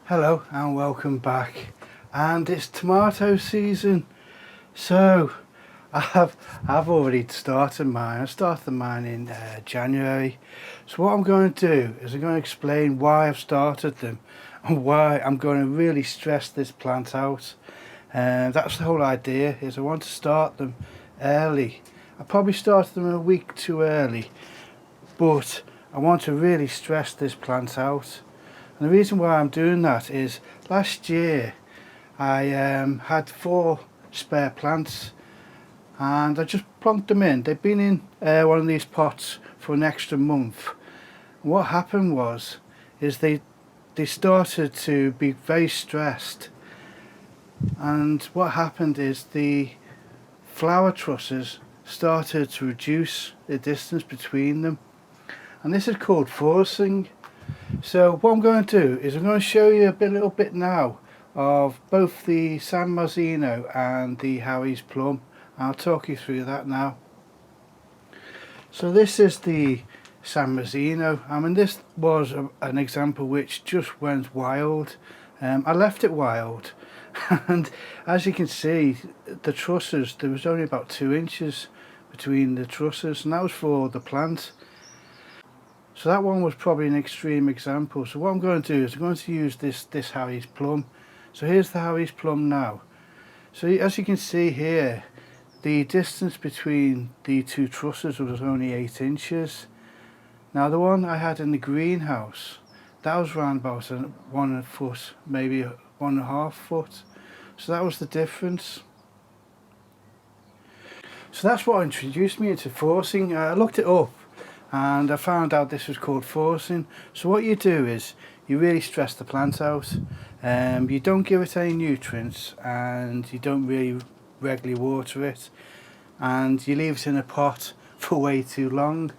Hello and welcome back, and it's tomato season. So I've already started mine. I started mine in January. So what I'm going to do is I'm going to explain why I've started them and why I'm going to really stress this plant out. And that's the whole idea, is I want to start them early. I probably started them a week too early, but I want to really stress this plant out. And the reason why I'm doing that is last year I had 4 spare plants and I just plonked them in. They've been in one of these pots for an extra month. And what happened is they started to be very stressed, and what happened is the flower trusses started to reduce the distance between them, and this is called forcing. So what I'm going to do is I'm going to show you a little bit now of both the San Marzino and the Harry's Plum. I'll talk you through that now. So this is the San Marzino. I mean, this was an example which just went wild. I left it wild and as you can see, the trusses, there was only about 2 inches between the trusses, and that was for the plant. So that one was probably an extreme example. So what I'm going to do is I'm going to use this Harry's Plum. So here's the Harry's Plum now. So as you can see here, the distance between the 2 trusses was only 8 inches. Now the one I had in the greenhouse, that was around about 1 foot, maybe 1.5 foot. So that was the difference. So that's what introduced me into forcing. I looked it up and I found out this was called forcing. So what you do is you really stress the plant out. You don't give it any nutrients, and you don't really regularly water it, and you leave it in a pot for way too long,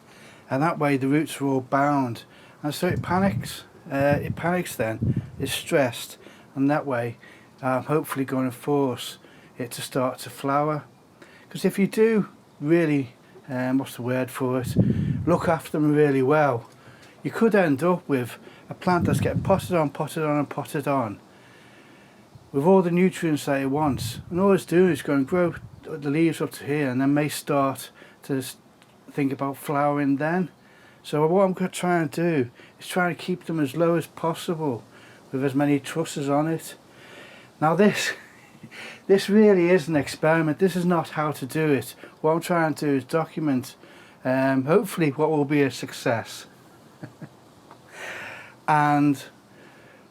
and that way the roots are all bound, and so it panics. Then it's stressed, and that way I'm hopefully going to force it to start to flower. Because if you do really what's the word for it, look after them really well, you could end up with a plant that's getting potted on and potted on with all the nutrients that it wants, and all it's doing is going to grow the leaves up to here and then may start to think about flowering then. So what I'm trying to do is trying to keep them as low as possible with as many trusses on it. Now this really is an experiment. This is not how to do it. What I'm trying to do is document hopefully what will be a success and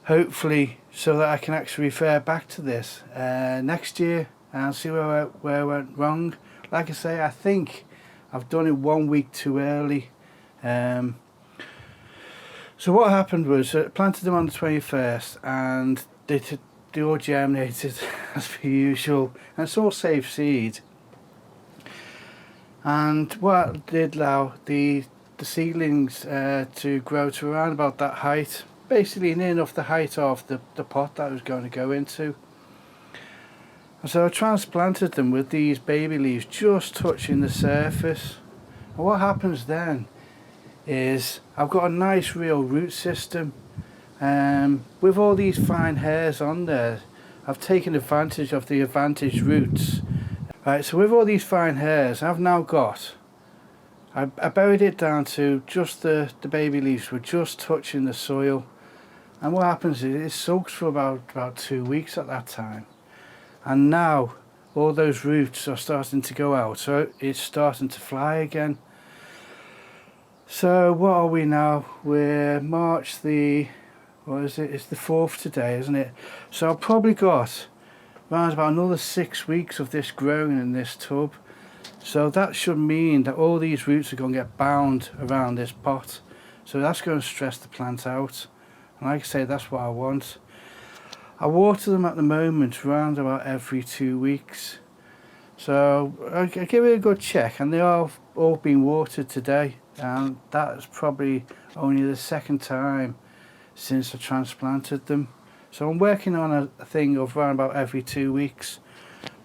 hopefully so that I can actually refer back to this next year and see where I went wrong. Like I say, I think I've done it 1 week too early. So what happened was I planted them on the 21st and they all germinated as per usual, and it's all safe seed. And what I did allow the seedlings to grow to around about that height, basically near enough the height of the pot that I was going to go into. And so I transplanted them with these baby leaves just touching the surface. And what happens then is I've got a nice real root system. With all these fine hairs on there, I've taken advantage of the advantage roots. Right, so with all these fine hairs, I've now got, I buried it down to just the baby leaves were just touching the soil. And what happens is it soaks for about 2 weeks at that time. And now all those roots are starting to go out, so it's starting to fly again. So what are we now? We're March the, what is it? It's the 4th today, isn't it? So I've probably got around about another 6 weeks of this growing in this tub. So that should mean that all these roots are going to get bound around this pot. So that's going to stress the plant out. And like I say, that's what I want. I water them at the moment around about every 2 weeks. So I give it a good check, and they are all being watered today. And that's probably only the 2nd time since I transplanted them. So I'm working on a thing of around about every 2 weeks.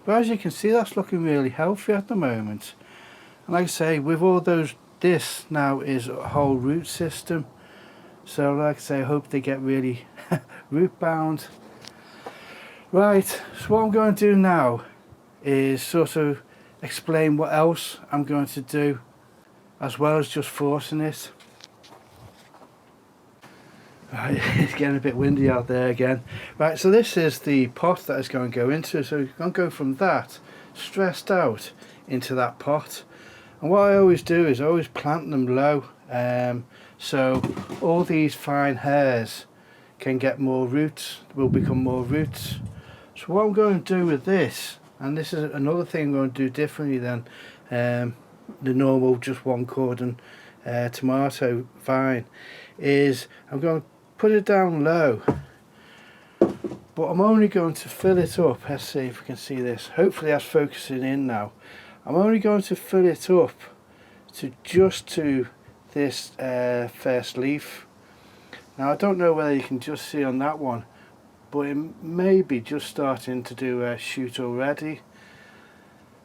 But as you can see, that's looking really healthy at the moment. And like I say, with all those, this now is a whole root system. So like I say, I hope they get really root bound. Right, so what I'm going to do now is sort of explain what else I'm going to do as well as just forcing it. Right, it's getting a bit windy out there again. Right, so this is the pot that it's going to go into. So you're going to go from that stressed out into that pot. And what I always do is I always plant them low, so all these fine hairs can get more roots, will become more roots. So what I'm going to do with this, and this is another thing I'm going to do differently than the normal just one cordon tomato vine, is I'm going to put it down low, but I'm only going to fill it up. Let's see if we can see this. Hopefully that's focusing in now. I'm only going to fill it up to just to this first leaf. Now I don't know whether you can just see on that one, but it may be just starting to do a shoot already.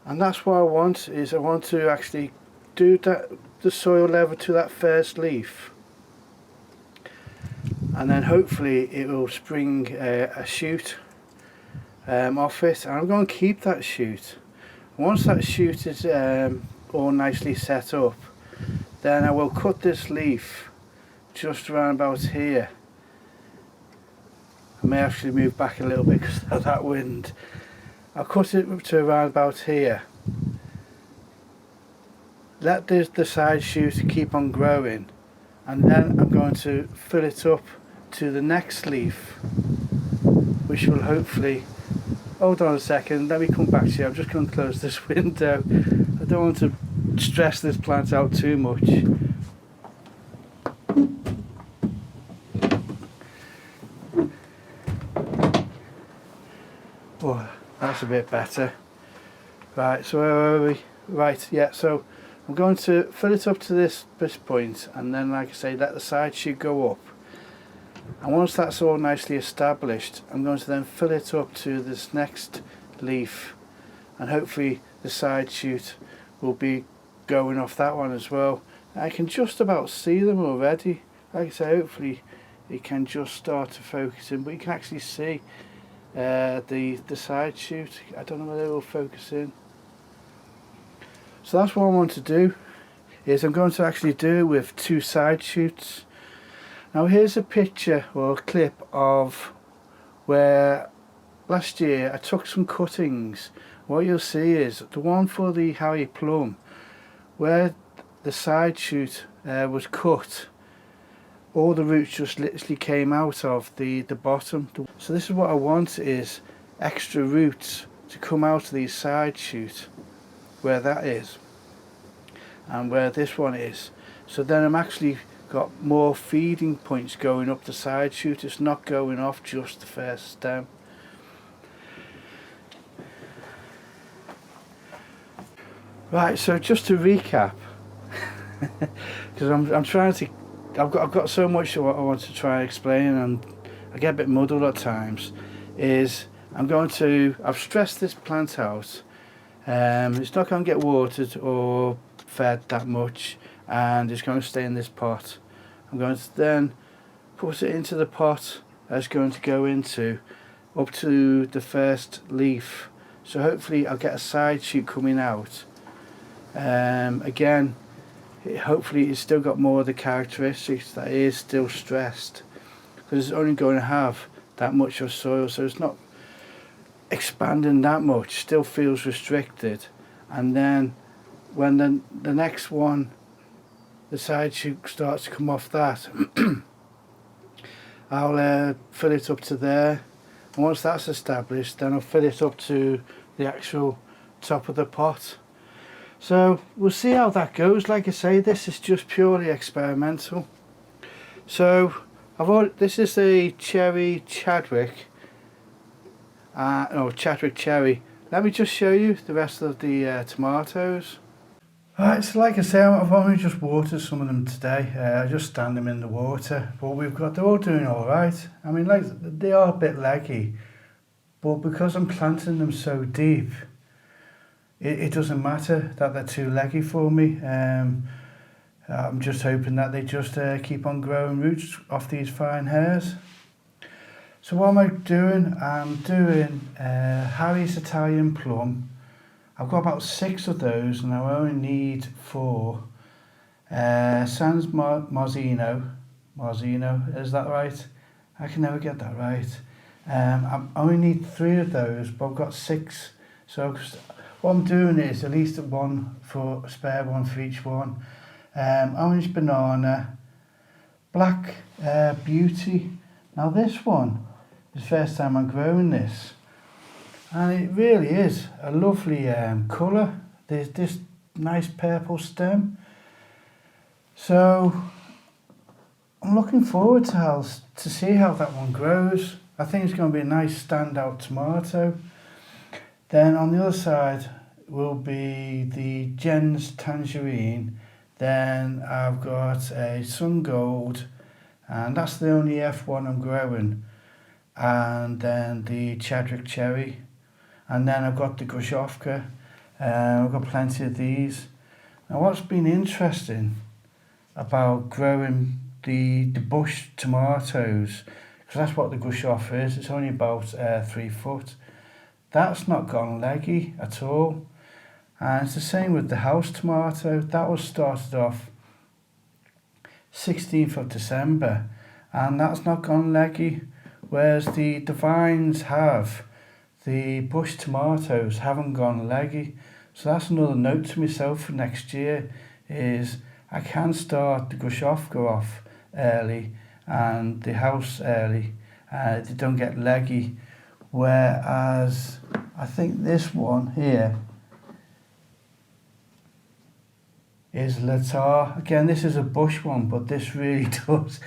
And that's what I want, is I want to actually do that, the soil level to that first leaf, and then hopefully it will spring a shoot off it, and I'm going to keep that shoot. Once that shoot is all nicely set up, then I will cut this leaf just around about here. I may actually move back a little bit because of that wind. I'll cut it to around about here. Let the side shoot keep on growing, and then I'm going to fill it up to the next leaf, which will hopefully... Hold on a second, let me come back to you. I'm just going to close this window. I don't want to stress this plant out too much. Oh, that's a bit better. Right, so where are we? Right, yeah, so I'm going to fill it up to this point, and then, like I say, let the side shoot go up. And once that's all nicely established, I'm going to then fill it up to this next leaf, and hopefully the side shoot will be going off that one as well. I can just about see them already. Like I say, hopefully it can just start to focus in, but you can actually see the side shoot. I don't know whether it will focus in. So that's what I want to do, is I'm going to actually do it with two side shoots. Now here's a picture or a clip of where last year I took some cuttings. What you'll see is the one for the Harry Plum, where the side shoot was cut, all the roots just literally came out of the bottom. So this is what I want, is extra roots to come out of these side shoots, where that is and where this one is. So then I'm actually got more feeding points going up the side shoot. It's not going off just the first stem. Right, so just to recap, because I'm trying to, I've got so much I want to try and explain, and I get a bit muddled at times. Is I've stressed this plant out. It's not going to get watered or fed that much, and it's going to stay in this pot. I'm going to then put it into the pot that's going to go into up to the first leaf. So hopefully I'll get a side shoot coming out. Again, hopefully it's still got more of the characteristics that it is still stressed, because it's only going to have that much of soil, so it's not expanding that much, still feels restricted. And then when the next one, the side shoot starts to come off that, I'll fill it up to there, and once that's established, then I'll fill it up to the actual top of the pot. So we'll see how that goes. Like I say, this is just purely experimental. So this is the cherry Chadwick, Chadwick cherry. Let me just show you the rest of the tomatoes. Right, so like I say, I've only just watered some of them today. I just stand them in the water, but they're all doing all right. I mean, like, they are a bit leggy, but because I'm planting them so deep, it doesn't matter that they're too leggy for me. I'm just hoping that they just keep on growing roots off these fine hairs. So what am I doing? I'm doing Harry's Italian plum. I've got about 6 of those and I only need 4. Sans Marzino, is that right? I can never get that right. I only need 3 of those, but I've got 6. So what I'm doing is at least a spare one for each one. Orange banana, black beauty. Now this one is the first time I'm growing this, and it really is a lovely colour. There's this nice purple stem. So I'm looking forward to see how that one grows. I think it's going to be a nice standout tomato. Then on the other side will be the Jen's tangerine. Then I've got a sun gold, and that's the only F1 I'm growing. And then the Chadwick cherry. And then I've got the Grushovka. I've got plenty of these. Now what's been interesting about growing the bush tomatoes, because that's what the Grushovka is, it's only about 3 foot. That's not gone leggy at all. And it's the same with the house tomato. That was started off 16th of December and that's not gone leggy. Whereas the vines have, the bush tomatoes haven't gone leggy. So that's another note to myself for next year, is I can start the Grushovka off early and the house early. They don't get leggy. Whereas I think this one here is Latar. Again, this is a bush one, but this really does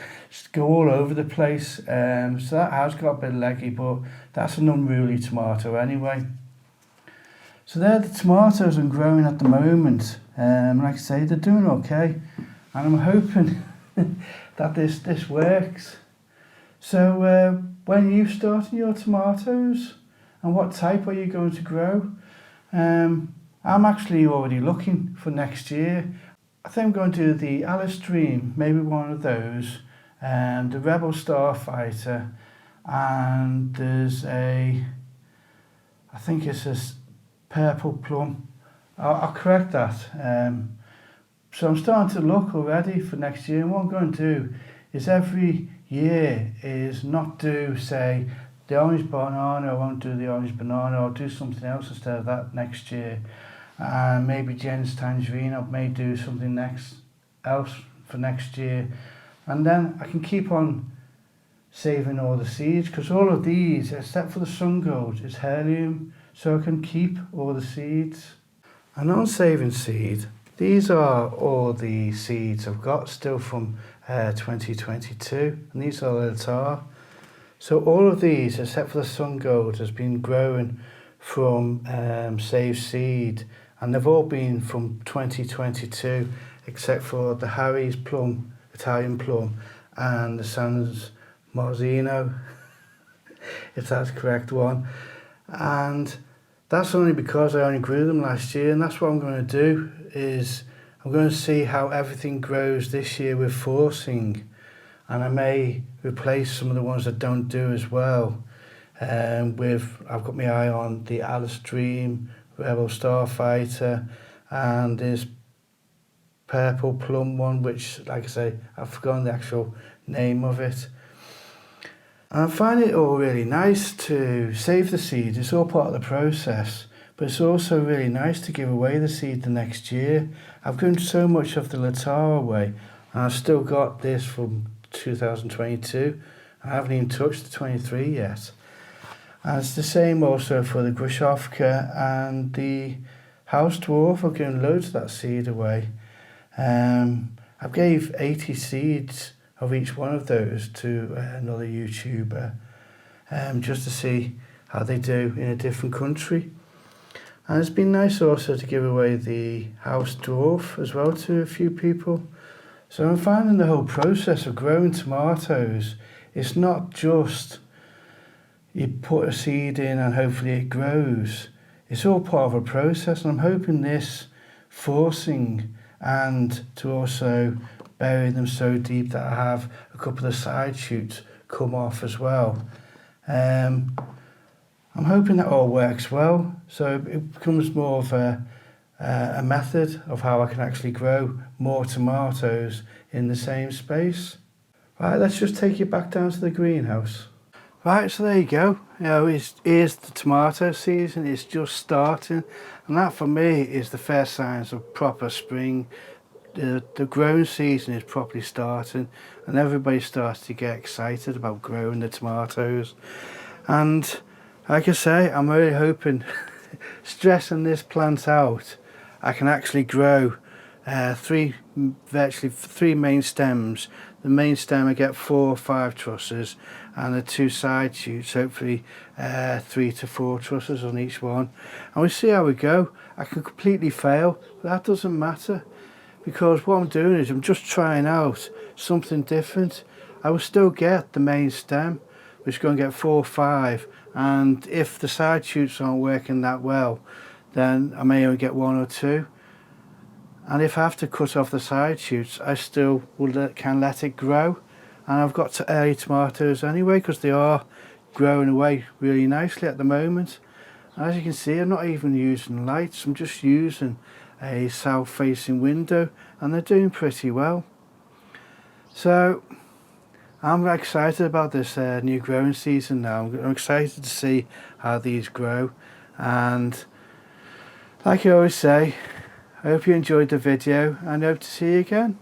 go all over the place. So that has got a bit leggy, but that's an unruly tomato anyway. So they're the tomatoes I'm growing at the moment. Like I say, they're doing okay, and I'm hoping that this works. So when are you starting your tomatoes, and what type are you going to grow? I'm actually already looking for next year. I think I'm going to do the Alice Dream, maybe one of those, the Rebel Starfighter, and there's I think it's a purple plum. I'll correct that. So I'm starting to look already for next year, and what I'm going to do is every year is not do, say, the orange banana. I won't do the orange banana, I'll do something else instead of that next year. And maybe Jen's tangerine, I may do something else for next year. And then I can keep on saving all the seeds, because all of these, except for the sun gold, is heirloom, so I can keep all the seeds. And on saving seed, these are all the seeds I've got still from 2022, and these are the tar. So all of these, except for the sun gold, has been growing from saved seed, and they've all been from 2022, except for the Harry's plum, Italian plum, and the Sans Marzino, if that's the correct one. And that's only because I only grew them last year, and that's what I'm going to do, is I'm going to see how everything grows this year with forcing, and I may replace some of the ones that don't do as well. I've got my eye on the Alice Dream, Rebel Starfighter, and this purple plum one, which, like I say, I've forgotten the actual name of it. And I find it all really nice to save the seeds. It's all part of the process, but it's also really nice to give away the seed the next year. I've given so much of the Latar away, and I've still got this from 2022. I haven't even touched the 23 yet. And it's the same also for the Grushovka and the House Dwarf. I've given loads of that seed away. I gave 80 seeds of each one of those to another YouTuber, just to see how they do in a different country. And it's been nice also to give away the House Dwarf as well to a few people. So I'm finding the whole process of growing tomatoes, it's not just you put a seed in and hopefully it grows. It's all part of a process, and I'm hoping this forcing and to also bury them so deep that I have a couple of side shoots come off as well. I'm hoping that all works well, so it becomes more of a method of how I can actually grow more tomatoes in the same space. Right, let's just take you back down to the greenhouse. Right, so there you go. You know, here's the tomato season. It's just starting, and that for me is the first signs of proper spring. The growing season is properly starting, and everybody starts to get excited about growing the tomatoes. And like I say, I'm really hoping, stressing this plant out, I can actually grow virtually three main stems. The main stem I get 4 or 5 trusses, and the 2 side shoots hopefully 3 to 4 trusses on each one, and we'll see how we go. I can completely fail, but that doesn't matter, because what I'm doing is I'm just trying out something different. I will still get the main stem, which is going to get 4 or 5, and if the side shoots aren't working that well, then I may only get 1 or 2. And if I have to cut off the side shoots, I still can let it grow. And I've got early tomatoes anyway, because they are growing away really nicely at the moment. And as you can see, I'm not even using lights, I'm just using a south facing window, and they're doing pretty well. So I'm excited about this new growing season now. I'm excited to see how these grow, and like I always say, I hope you enjoyed the video, and I hope to see you again.